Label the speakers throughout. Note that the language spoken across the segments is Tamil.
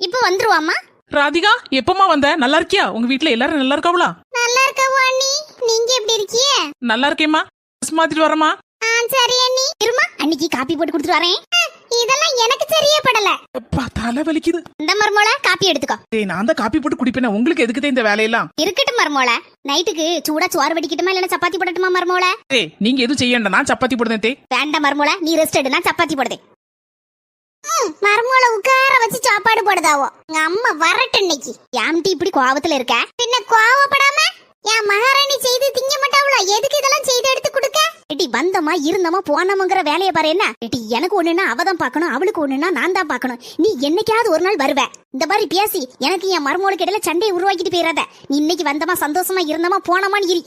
Speaker 1: இப்ப வந்துருவாமா.
Speaker 2: ராதிகா எப்பமா வந்த? நல்லா இருக்கியா? உங்க வீட்ல எல்லாரும் நல்லா இருக்காவளா?
Speaker 1: நல்லா இருக்கவா அண்ணி, நீங்க எப்படி இருக்கீங்க?
Speaker 2: நல்லா இருக்கேம்மா. ட்ரெஸ் மாத்திட்டு வரமா?
Speaker 1: சரி அண்ணி. இருமா, அன்னைக்கு காப்பி போட்டு கொடுத்துட்டு வரேன். இதெல்லாம் எனக்கு சரியா படல.
Speaker 2: அப்பா தலை வலிக்குது.
Speaker 1: இந்த மர்மோள காப்பி எடுத்துக்கோ.
Speaker 2: டேய் நான் தான் காப்பி போட்டு குடிப்பேனே, உங்களுக்கு எதுக்கு இந்த வேலையெல்லாம்?
Speaker 1: இருக்கட்டும் மர்மோள, நைட்டுக்கு சூடா சோறு வடிக்கட்டுமா இல்லனா சப்பாத்தி போடட்டுமா மர்மோள?
Speaker 2: டேய் நீங்க எதுவும் செய்யണ്ട, நான் சப்பாத்தி போடுதேன். டேய்
Speaker 1: வேண்டாம் மர்மோள, நீ ரெஸ்ட் எடு, நான் சப்பாத்தி போடுதேன். மர்மோள உட்கார வச்சு சாப்பாடு போடுதாவோ. எங்க அம்மா வரட்டு இன்னைக்கு. யாம்டி இப்படி கோவத்துல இருக்க? பின்ன கோவப்படாம என் மகாராணி செய்து திங்க மாட்டாவளோ, எதுக்கு இதெல்லாம் செய்து எடுத்து கொடுக்க? எட்டி வந்தமா இருந்தமா போனோம்ங்கற வேலைய பாரு. என்ன எட்டி, எனக்கு ஒண்ணுனா அவ தான் பார்க்கணும், அவளுக்கு ஒண்ணுனா நான் தான் பார்க்கணும். நீ என்னைக்காவது ஒரு நாள் வருவ. இந்த மாதிரி பேசி எனக்கு என் மருமகளுக்கு இடையில சண்டையை உருவாக்கிட்டு போயிடாத. நீ இன்னைக்கு வந்தமா சந்தோஷமா இருந்தமா போனமான்னு இரு.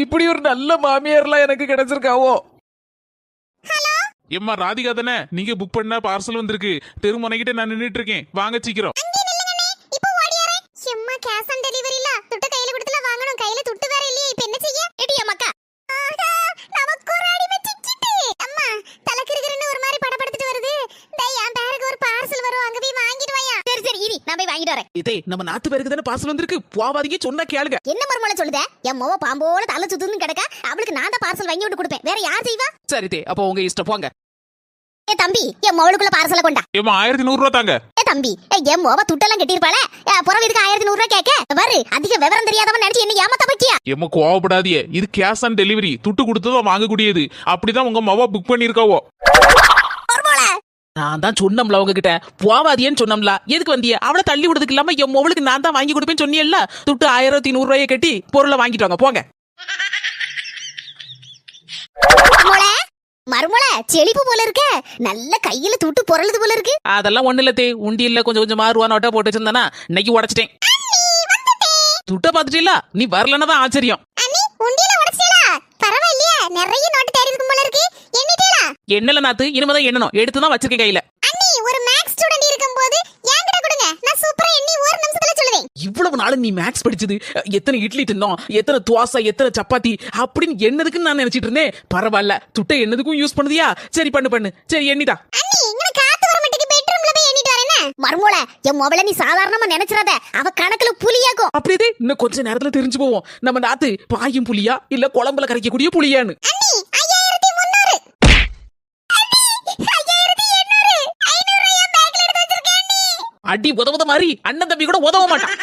Speaker 2: இப்படி ஒரு நல்ல மாமியார்லாம் எனக்கு கிடைச்சிருக்காவோ.
Speaker 1: ஹலோ
Speaker 3: எம்மா ராதிகா தானே? நீங்க புக் பண்ண பார்சல் வந்திருக்கு. தெருமுனைகிட்ட நான் நின்னுட்டு இருக்கேன், வாங்க சீக்கிரம்.
Speaker 1: அங்கே நில்லுங்கனே, இப்போ ஓடியாரே. எம்மா கேஷ் ஆன் டெலிவரி இல்ல, துட்டு கையில கொடுத்தல வாங்கணும். கையில துட்டு வேற இல்லையே, இப்போ என்ன செய்ய? எடி அம்மாக்கா, ஆஹா நமக்கு ஒரு அடி வெச்சிக்கிட்டு. அம்மா தலக்கிருக்குன்னு ஒரு மாதிரி படபடத்துட்டு வருது. டேய் என் பேருக்கு ஒரு பார்சல் வரும், அங்க போய் வாங்கிட்டு வாயா. சரி சரி இரி, நான் போய் வாங்கிட்டு வரேன்.
Speaker 2: இதே நம்ம நாத்து பேருக்கு தானே பார்சல் வந்திருக்கு, போவாதீங்க சொன்னா கேளுங்க.
Speaker 1: என்ன மர்மோள சொல்லுதே? என் மோவ பாம்போல தலை சுத்துன்னு கிடக்க, அவளுக்கு நான் தான் பார்சல் வாங்கி விட்டு கொடுப்பேன். வேற யார் செய்வா?
Speaker 2: சரி தே, அப்போ உங்க இஷ்டம், போங்க.
Speaker 1: ஏ தம்பி, என் மோளுக்குள்ள பார்சல கொண்டா.
Speaker 3: ஏம்மா 1100 ரூபா தாங்க.
Speaker 1: ஏ தம்பி, என் மோவ துட்டெல்லாம் கட்டிருப்பாளே, புறவு இதுக்கு 1100 ரூபாய் கேக்க? பாரு, அதிக விவரம் தெரியாதவன் நினைச்சு என்ன ஏமாத்த பக்கியா?
Speaker 3: எம்மா கோவப்படாதீங்க, இது கேஷ் ஆன் டெலிவரி. துட்டு கொடுத்ததும் வாங்கக்கூடியது. அப்படிதான் உங்க மாவா புக் பண்ணிருக்காவோ.
Speaker 2: நான் தான் சொன்னம்ல உங்ககிட்ட போவாதியன்னு சொன்னம்ல. எதுக்கு வந்திய? அவளை தள்ளி விடுறதுக்கு இல்லாம என் மொவளுக்கு நான் தான் வாங்கி கொடுப்பேன்னு சொன்னியல்ல. துட்டு 1100 ரூபாயை கட்டி பொருளை வாங்கிட்டு வாங்க, போங்க.
Speaker 1: மருமல செழிப்பு போல இருக்க, நல்ல கையில துட்டு பொருளுது போல இருக்கு.
Speaker 2: அதெல்லாம் ஒண்ணு இல்ல தே, உண்டியல்ல கொஞ்சம் கொஞ்சமா ரூபா நோட்டா போட்டு வச்சிருந்தானா இன்னைக்கு உடைச்சிட்டேன். துட்ட பாத்துட்டீங்களா? நீ வரலன்னா தான் ஆச்சரியம்.
Speaker 1: அண்ணி உண்டியல உடைச்சீங்களா? பரவாயில்லையே, நிறைய நோட்டு தேடி இருக்கும் போல இருக்கு. எண்ணிட்டீங்களா?
Speaker 2: என்னல நாத்து, இனிமேதான் எண்ணணும். எடுத்து தான் வச்சிருக்கேன் கையில.
Speaker 1: அண்ணி ஒரு மேக்ஸ் ஸ்டூடண்ட் இருக்கும்போது என்கிட்ட கொடுங்க, நான் சூப்பரா எண்ணி ஒரு நிமிஷத்துல சொல்லுவேன்.
Speaker 2: இவ்வளவு நாள் நீ மேக்ஸ் படிச்சது, எத்தனை இட்லி தின்னோம், எத்தனை துவாசை, எத்தனை சப்பாத்தி அப்படின்னு என்னதுக்குன்னு நான் நினைச்சிட்டு இருந்தேன். பரவாயில்ல, துட்டை என்னதுக்கும் யூஸ் பண்ணுதியா? சரி பண்ணு. சரி எண்ணிதா.
Speaker 1: அண்ணி இங்க காத்து வர மாட்டேங்குது, பெட்ரூம்ல போய் எண்ணிட்டு வரேனே. மர்மோள என் மொபைல நீ சாதாரணமா நினைச்சிராத, அவ கணக்குல புலியாகும்.
Speaker 2: அப்படியே இன்னும் கொஞ்ச நேரத்துல தெரிஞ்சு போவோம் நம்ம நாத்து பாயும் புலியா இல்ல குழம்புல கரைக்கக்கூடிய புலியான்னு.
Speaker 1: அண்ணி 5300. அண்ணி 5800. 500 ரூபாய் பேக்ல எடுத்து வச்சிருக்கேன் அண்ணி.
Speaker 2: அடி உதவுத மாதிரி அண்ணன் தம்பி கூட உதவ மாட்டான்.